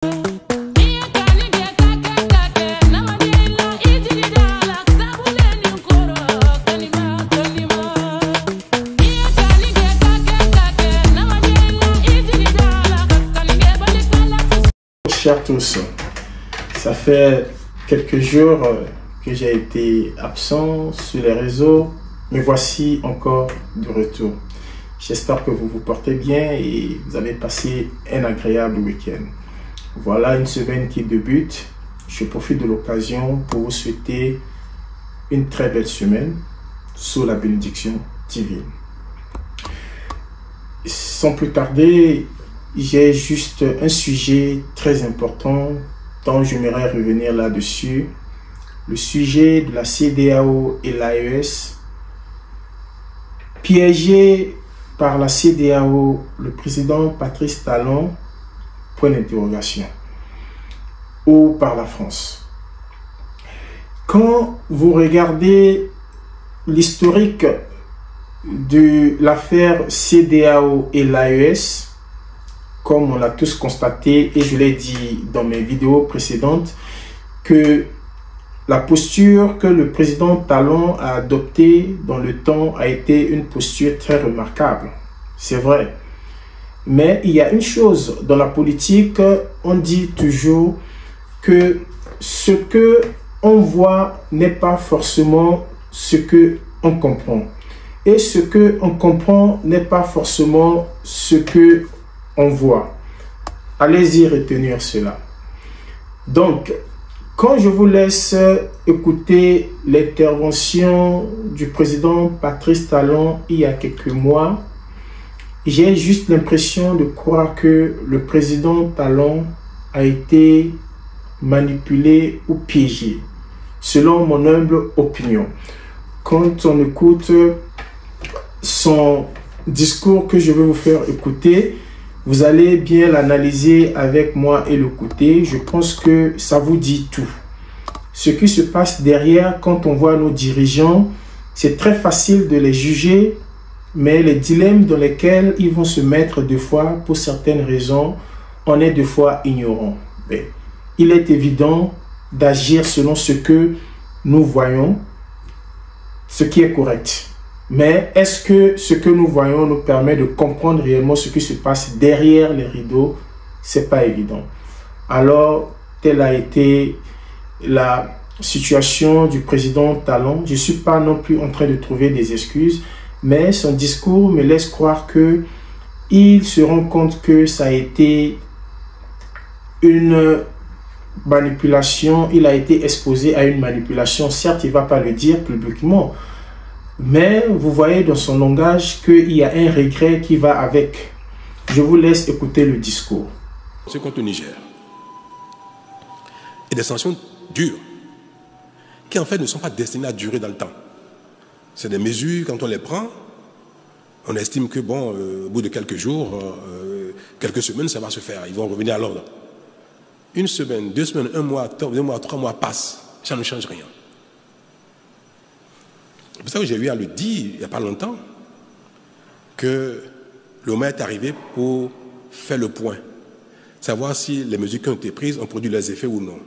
Chers tous, ça fait quelques jours que j'ai été absent sur les réseaux, mais voici encore de retour. J'espère que vous vous portez bien et vous avez passé un agréable week-end. Voilà une semaine qui débute. Je profite de l'occasion pour vous souhaiter une très belle semaine sous la bénédiction divine. Sans plus tarder, j'ai juste un sujet très important dont j'aimerais revenir là-dessus. Le sujet de la CEDEAO et l'AES. Piégé par la CEDEAO, le président Patrice Talon, point d'interrogation, ou par la France. Quand vous regardez l'historique de l'affaire CEDEAO et l'AES, comme on l'a tous constaté, et je l'ai dit dans mes vidéos précédentes, que la posture que le président Talon a adoptée dans le temps a été une posture très remarquable. C'est vrai. Mais il y a une chose, dans la politique, on dit toujours que ce que on voit n'est pas forcément ce que on comprend. Et ce que on comprend n'est pas forcément ce que on voit. Allez-y retenir cela. Donc, quand je vous laisse écouter l'intervention du président Patrice Talon il y a quelques mois, j'ai juste l'impression de croire que le président Talon a été manipulé ou piégé, selon mon humble opinion. Quand on écoute son discours que je vais vous faire écouter, vous allez bien l'analyser avec moi et l'écouter. Je pense que ça vous dit tout. Ce qui se passe derrière quand on voit nos dirigeants, c'est très facile de les juger, mais les dilemmes dans lesquels ils vont se mettre des fois, pour certaines raisons, on est des fois ignorant. Mais il est évident d'agir selon ce que nous voyons, ce qui est correct. Mais est-ce que ce que nous voyons nous permet de comprendre réellement ce qui se passe derrière les rideaux? C'est pas évident. Alors, telle a été la situation du président Talon. Je ne suis pas non plus en train de trouver des excuses, mais son discours me laisse croire que il se rend compte que ça a été une manipulation. Il a été exposé à une manipulation. Certes, il ne va pas le dire publiquement, mais vous voyez dans son langage qu'il y a un regret qui va avec. Je vous laisse écouter le discours. C'est contre le Niger. Et des sanctions dures, qui en fait ne sont pas destinées à durer dans le temps. C'est des mesures, quand on les prend, on estime que bon, au bout de quelques jours, quelques semaines, ça va se faire. Ils vont revenir à l'ordre. Une semaine, 2 semaines, 1 mois, 2 mois, 3 mois passent, ça ne change rien. C'est pour ça que j'ai eu à le dire il n'y a pas longtemps que le moment est arrivé pour faire le point, savoir si les mesures qui ont été prises ont produit leurs effets ou non.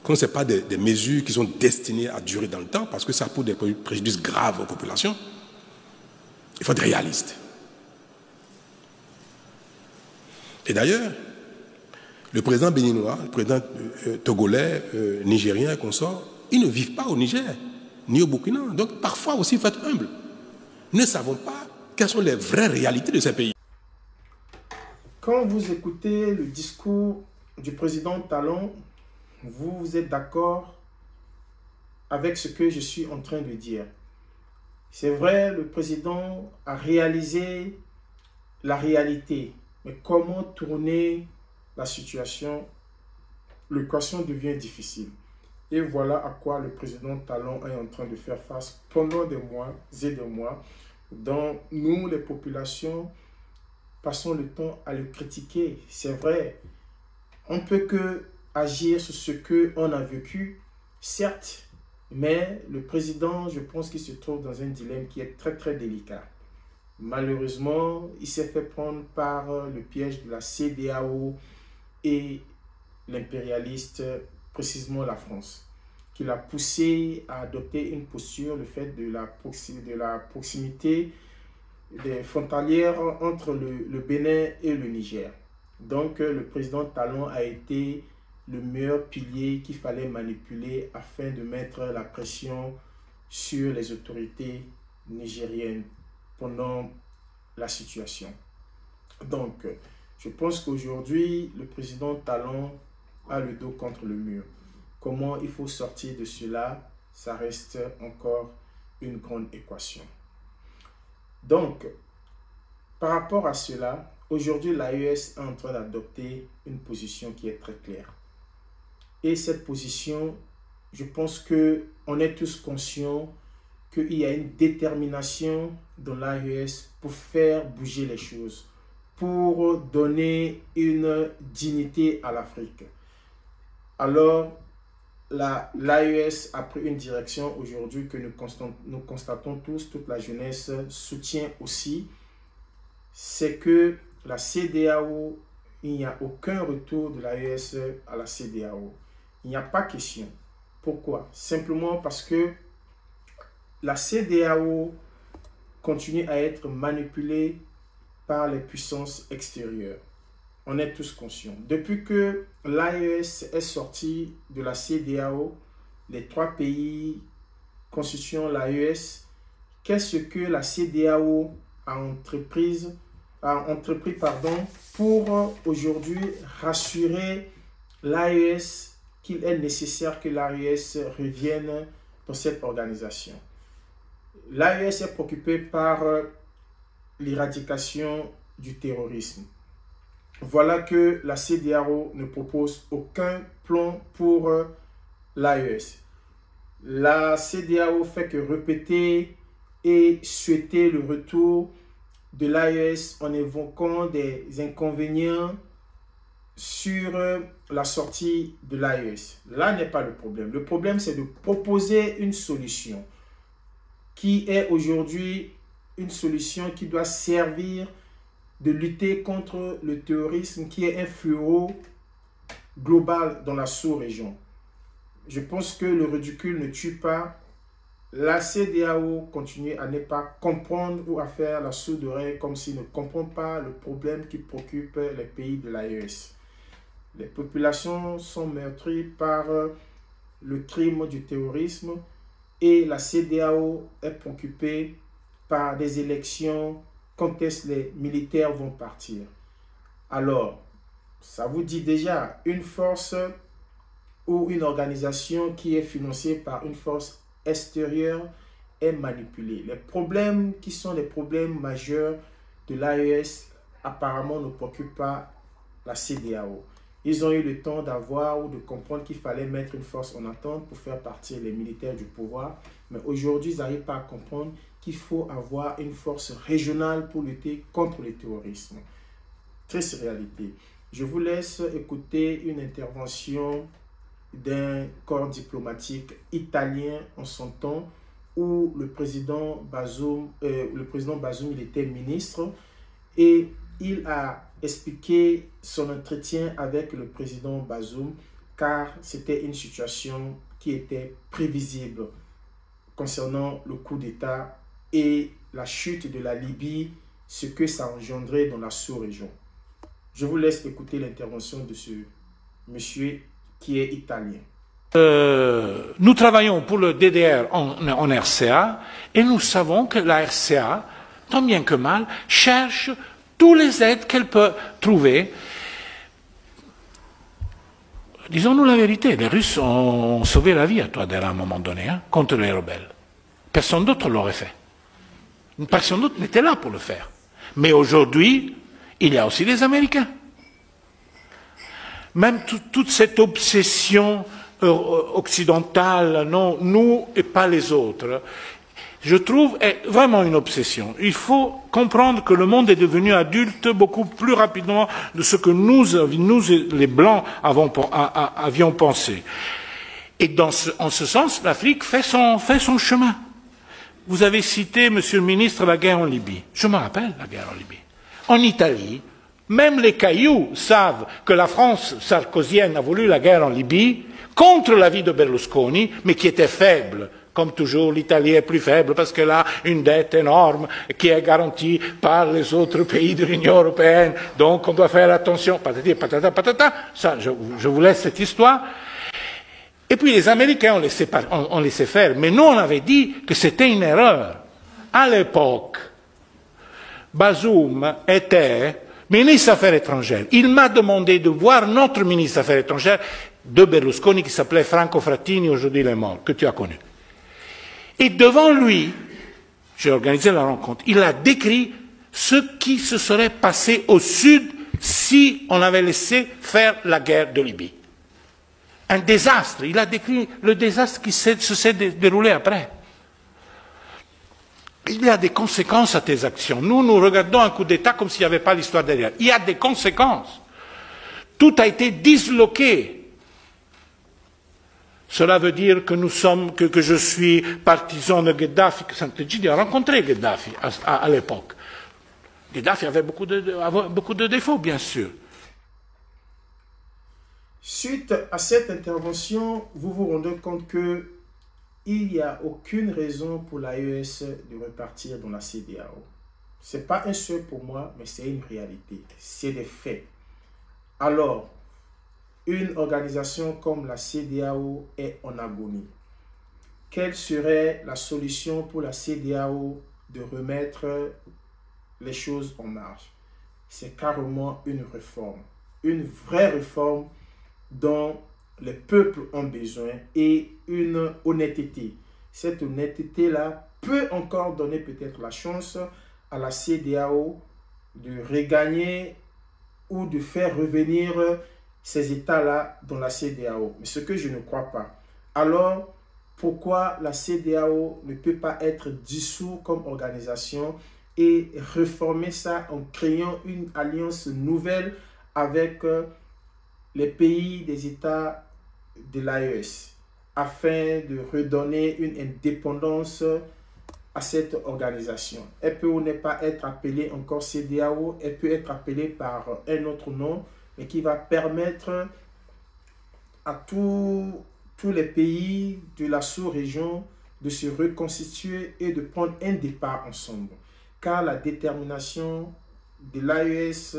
Quand ce n'est pas des mesures qui sont destinées à durer dans le temps, parce que ça pose des préjudices graves aux populations, il faut être réaliste. Et d'ailleurs, le président béninois, le président togolais, nigérien et consorts, ils ne vivent pas au Niger, ni au Burkina. Donc parfois aussi, il faut être humble. Nous ne savons pas quelles sont les vraies réalités de ces pays. Quand vous écoutez le discours du président Talon, vous êtes d'accord avec ce que je suis en train de dire. C'est vrai, le président a réalisé la réalité, mais comment tourner la situation? L'équation devient difficile. Et voilà à quoi le président Talon est en train de faire face pendant des mois et des mois, dont nous, les populations, passons le temps à le critiquer. C'est vrai, on ne peut que agir sur ce qu'on a vécu, certes, mais le président, je pense qu'il se trouve dans un dilemme qui est très très délicat. Malheureusement, il s'est fait prendre par le piège de la CEDEAO et l'impérialiste, précisément la France, qui l'a poussé à adopter une posture, le fait de la proximité des frontalières entre le Bénin et le Niger. Donc, le président Talon a été le meilleur pilier qu'il fallait manipuler afin de mettre la pression sur les autorités nigériennes pendant la situation. Donc, je pense qu'aujourd'hui, le président Talon a le dos contre le mur. Comment il faut sortir de cela, ça reste encore une grande équation. Donc, par rapport à cela, aujourd'hui, l'AES est en train d'adopter une position qui est très claire. Et cette position, je pense qu'on est tous conscients qu'il y a une détermination dans l'AES pour faire bouger les choses, pour donner une dignité à l'Afrique. Alors, l'AES a pris une direction aujourd'hui que nous constatons tous, toute la jeunesse soutient aussi, c'est que la CEDEAO, il n'y a aucun retour de l'AES à la CEDEAO. Il n'y a pas question. Pourquoi? Simplement parce que la CEDEAO continue à être manipulée par les puissances extérieures. On est tous conscients. Depuis que l'AES est sorti de la CEDEAO, les 3 pays constituant l'AES, qu'est-ce que la CEDEAO a entrepris pour aujourd'hui rassurer l'AES qu'il est nécessaire que l'AES revienne dans cette organisation. L'AES est préoccupée par l'éradication du terrorisme. Voilà que la CEDEAO ne propose aucun plan pour l'AES. La CEDEAO fait que répéter et souhaiter le retour de l'AES en évoquant des inconvénients sur la sortie de l'AES. Là n'est pas le problème. Le problème, c'est de proposer une solution qui est aujourd'hui une solution qui doit servir de lutter contre le terrorisme qui est un fléau global dans la sous-région. Je pense que le ridicule ne tue pas. La CEDEAO continue à ne pas comprendre ou à faire la sourde oreille comme s'il ne comprend pas le problème qui préoccupe les pays de l'AES. Les populations sont meurtries par le crime du terrorisme et la CEDEAO est préoccupée par des élections quand est-ce que les militaires vont partir. Alors, ça vous dit déjà, une force ou une organisation qui est financée par une force extérieure est manipulée. Les problèmes qui sont les problèmes majeurs de l'AES apparemment ne préoccupent pas la CEDEAO. Ils ont eu le temps d'avoir ou de comprendre qu'il fallait mettre une force en attente pour faire partir les militaires du pouvoir. Mais aujourd'hui, ils n'arrivent pas à comprendre qu'il faut avoir une force régionale pour lutter contre le terrorisme. Triste réalité. Je vous laisse écouter une intervention d'un corps diplomatique italien en son temps où le président Bazoum, il était ministre et il a expliqué son entretien avec le président Bazoum car c'était une situation qui était prévisible concernant le coup d'État et la chute de la Libye, ce que ça engendrait dans la sous-région. Je vous laisse écouter l'intervention de ce monsieur qui est italien. Nous travaillons pour le DDR en RCA et nous savons que la RCA, tant bien que mal, cherche tous les aides qu'elle peut trouver. Disons-nous la vérité, les Russes ont sauvé la vie à Touadéra à un moment donné, contre les rebelles. Personne d'autre l'aurait fait. Personne d'autre n'était là pour le faire. Mais aujourd'hui, il y a aussi les Américains. Même toute cette obsession occidentale, non, nous et pas les autres, je trouve est vraiment une obsession. Il faut comprendre que le monde est devenu adulte beaucoup plus rapidement de ce que nous les Blancs, avions pensé. Et en ce sens, l'Afrique fait son chemin. Vous avez cité, Monsieur le Ministre, la guerre en Libye. Je me rappelle la guerre en Libye. En Italie, Même les cailloux savent que la France sarkozienne a voulu la guerre en Libye contre l'avis de Berlusconi, mais qui était faible. Comme toujours, l'Italie est plus faible parce qu'elle a une dette énorme qui est garantie par les autres pays de l'Union européenne. Donc on doit faire attention. Patati, patata, patata. Ça, je vous laisse cette histoire. Et puis les Américains ont laissé faire. Mais nous, on avait dit que c'était une erreur. À l'époque, Bazoum était ministre des Affaires étrangères. Il m'a demandé de voir notre ministre des Affaires étrangères de Berlusconi qui s'appelait Franco Frattini, aujourd'hui il est mort, que tu as connu. Et devant lui, j'ai organisé la rencontre, il a décrit ce qui se serait passé au sud si on avait laissé faire la guerre de Libye. Un désastre. Il a décrit le désastre qui se s'est déroulé après. Il y a des conséquences à tes actions. Nous regardons un coup d'État comme s'il n'y avait pas l'histoire derrière. Il y a des conséquences. Tout a été disloqué. Cela veut dire que que je suis partisan de Gheddafi, que Sant'Egidio a rencontré Gheddafi à l'époque. Gheddafi avait beaucoup de défauts, bien sûr. Suite à cette intervention, vous vous rendez compte que il n'y a aucune raison pour l'AES de repartir dans la CEDEAO. Ce n'est pas un souhait pour moi, mais c'est une réalité. C'est des faits. Alors, une organisation comme la CEDEAO est en agonie. Quelle serait la solution pour la CEDEAO de remettre les choses en marche? C'est carrément une réforme. Une vraie réforme dont les peuples ont besoin et une honnêteté. Cette honnêteté-là peut encore donner peut-être la chance à la CEDEAO de regagner ou de faire revenir ces États-là dans la CEDEAO. Mais ce que je ne crois pas. Alors, pourquoi la CEDEAO ne peut pas être dissous comme organisation et réformer ça en créant une alliance nouvelle avec les pays des États de l'AES afin de redonner une indépendance à cette organisation. Elle peut ou ne pas être appelée encore CEDEAO, elle peut être appelée par un autre nom, mais qui va permettre à tous les pays de la sous-région de se reconstituer et de prendre un départ ensemble. Car la détermination de l'AES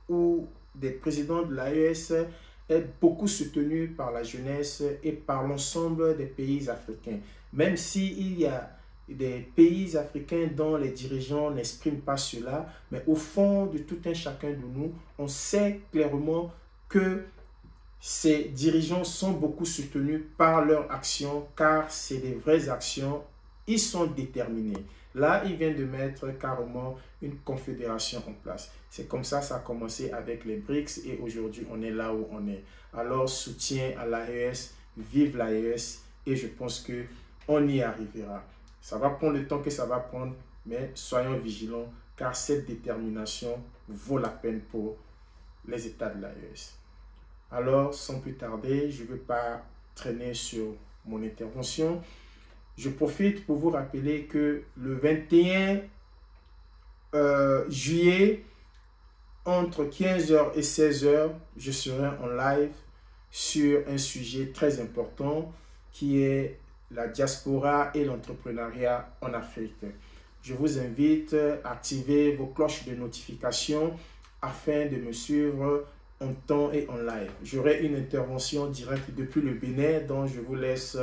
ou des présidents de l'AES est beaucoup soutenue par la jeunesse et par l'ensemble des pays africains. Même s'il y a des pays africains dont les dirigeants n'expriment pas cela, mais au fond de tout un chacun de nous, on sait clairement que ces dirigeants sont beaucoup soutenus par leurs actions, car c'est des vraies actions, ils sont déterminés. Là, ils viennent de mettre carrément une confédération en place. C'est comme ça a commencé avec les BRICS et aujourd'hui, on est là où on est. Alors, soutien à l'AES, vive l'AES et je pense qu'on y arrivera. Ça va prendre le temps que ça va prendre, mais soyons vigilants car cette détermination vaut la peine pour les États de l'AES. Alors, sans plus tarder, je ne veux pas traîner sur mon intervention. Je profite pour vous rappeler que le 21 juillet, entre 15h et 16h, je serai en live sur un sujet très important qui est la diaspora et l'entrepreneuriat en Afrique. Je vous invite à activer vos cloches de notification afin de me suivre en temps et en live. J'aurai une intervention directe depuis le Bénin dont je vous laisse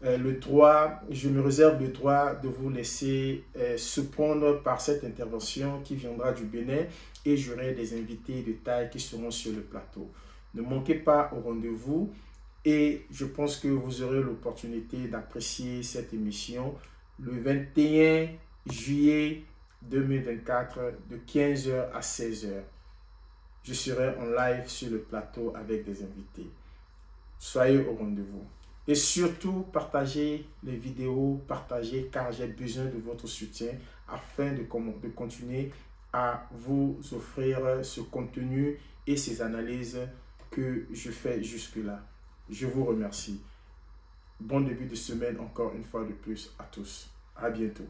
je me réserve le droit de vous laisser surprendre par cette intervention qui viendra du Bénin et j'aurai des invités de taille qui seront sur le plateau. Ne manquez pas au rendez-vous et je pense que vous aurez l'opportunité d'apprécier cette émission le 21 juillet 2024 de 15h à 16h. Je serai en live sur le plateau avec des invités. Soyez au rendez-vous. Et surtout, partagez les vidéos, partagez car j'ai besoin de votre soutien afin de continuer à vous offrir ce contenu et ces analyses que je fais jusque-là. Je vous remercie. Bon début de semaine encore une fois de plus à tous. À bientôt.